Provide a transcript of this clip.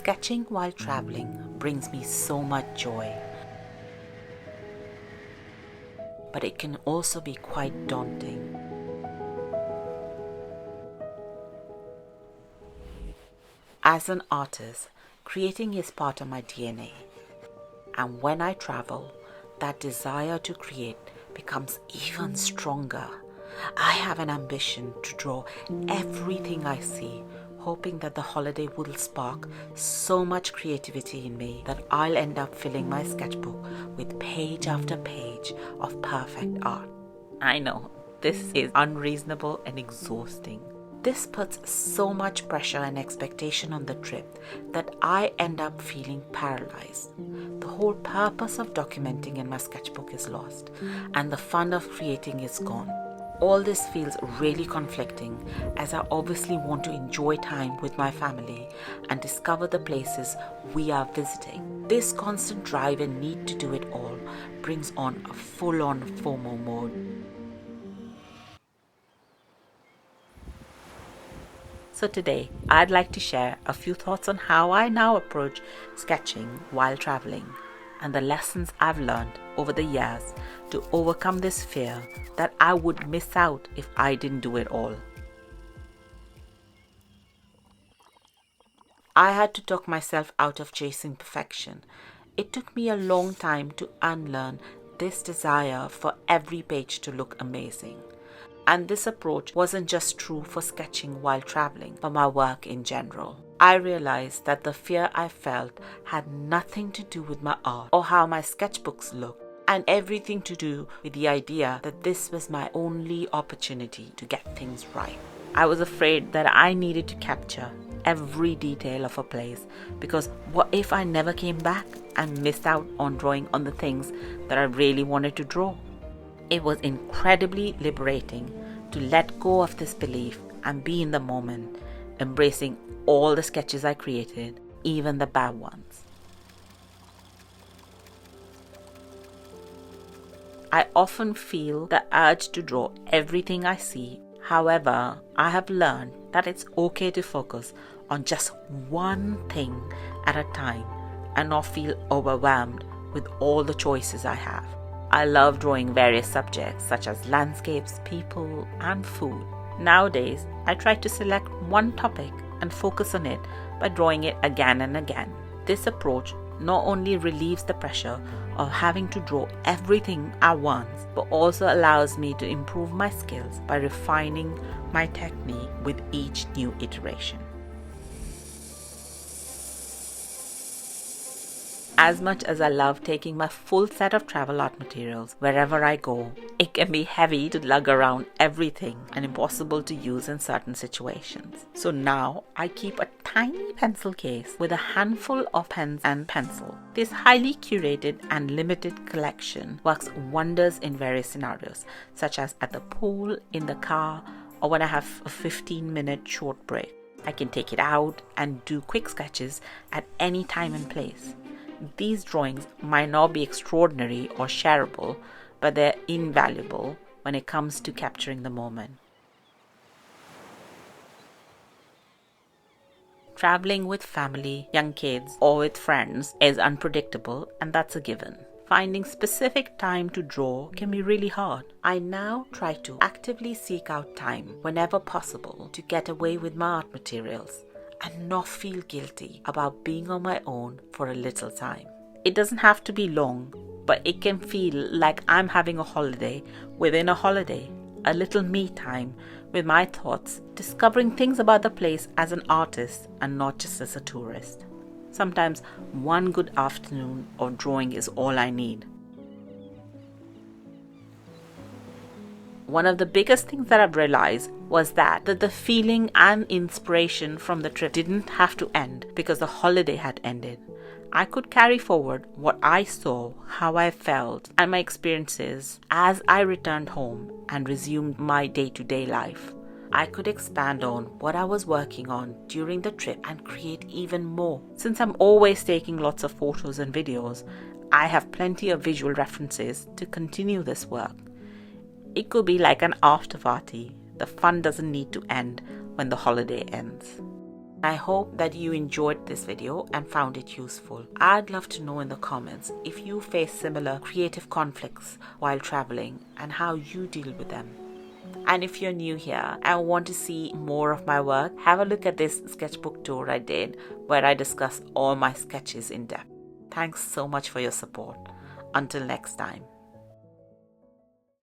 Sketching while traveling brings me so much joy, but it can also be quite daunting. As an artist, creating is part of my DNA, and when I travel, that desire to create becomes even stronger. I have an ambition to draw everything I see, hoping that the holiday will spark so much creativity in me that I'll end up filling my sketchbook with page after page of perfect art. I know, this is unreasonable and exhausting. This puts so much pressure and expectation on the trip that I end up feeling paralyzed. The whole purpose of documenting in my sketchbook is lost, and the fun of creating is gone. All this feels really conflicting, as I obviously want to enjoy time with my family and discover the places we are visiting. This constant drive and need to do it all brings on a full-on FOMO mode. So today, I'd like to share a few thoughts on how I now approach sketching while traveling, and the lessons I've learned over the years to overcome this fear that I would miss out if I didn't do it all. I had to talk myself out of chasing perfection. It took me a long time to unlearn this desire for every page to look amazing. And this approach wasn't just true for sketching while traveling, but my work in general. I realized that the fear I felt had nothing to do with my art or how my sketchbooks looked, and everything to do with the idea that this was my only opportunity to get things right. I was afraid that I needed to capture every detail of a place, because what if I never came back and missed out on drawing on the things that I really wanted to draw? It was incredibly liberating to let go of this belief and be in the moment, embracing all the sketches I created, even the bad ones. I often feel the urge to draw everything I see. However, I have learned that it's okay to focus on just one thing at a time and not feel overwhelmed with all the choices I have. I love drawing various subjects such as landscapes, people, and food. Nowadays, I try to select one topic and focus on it by drawing it again and again. This approach not only relieves the pressure of having to draw everything at once, but also allows me to improve my skills by refining my technique with each new iteration. As much as I love taking my full set of travel art materials wherever I go, it can be heavy to lug around everything and impossible to use in certain situations. So now I keep a tiny pencil case with a handful of pens and pencil. This highly curated and limited collection works wonders in various scenarios, such as at the pool, in the car, or when I have a 15-minute short break. I can take it out and do quick sketches at any time and place. These drawings might not be extraordinary or shareable, but they're invaluable when it comes to capturing the moment. Traveling with family, young kids, or with friends is unpredictable, and that's a given. Finding specific time to draw can be really hard. I now try to actively seek out time whenever possible to get away with my art materials and not feel guilty about being on my own for a little time. It doesn't have to be long, but it can feel like I'm having a holiday within a holiday, a little me time with my thoughts, discovering things about the place as an artist and not just as a tourist. Sometimes one good afternoon of drawing is all I need. One of the biggest things that I've realized was that the feeling and inspiration from the trip didn't have to end because the holiday had ended. I could carry forward what I saw, how I felt, and my experiences as I returned home and resumed my day-to-day life. I could expand on what I was working on during the trip and create even more. Since I'm always taking lots of photos and videos, I have plenty of visual references to continue this work. It could be like an after party. The fun doesn't need to end when the holiday ends. I hope that you enjoyed this video and found it useful. I'd love to know in the comments if you face similar creative conflicts while traveling and how you deal with them. And if you're new here and want to see more of my work, have a look at this sketchbook tour I did where I discuss all my sketches in depth. Thanks so much for your support. Until next time.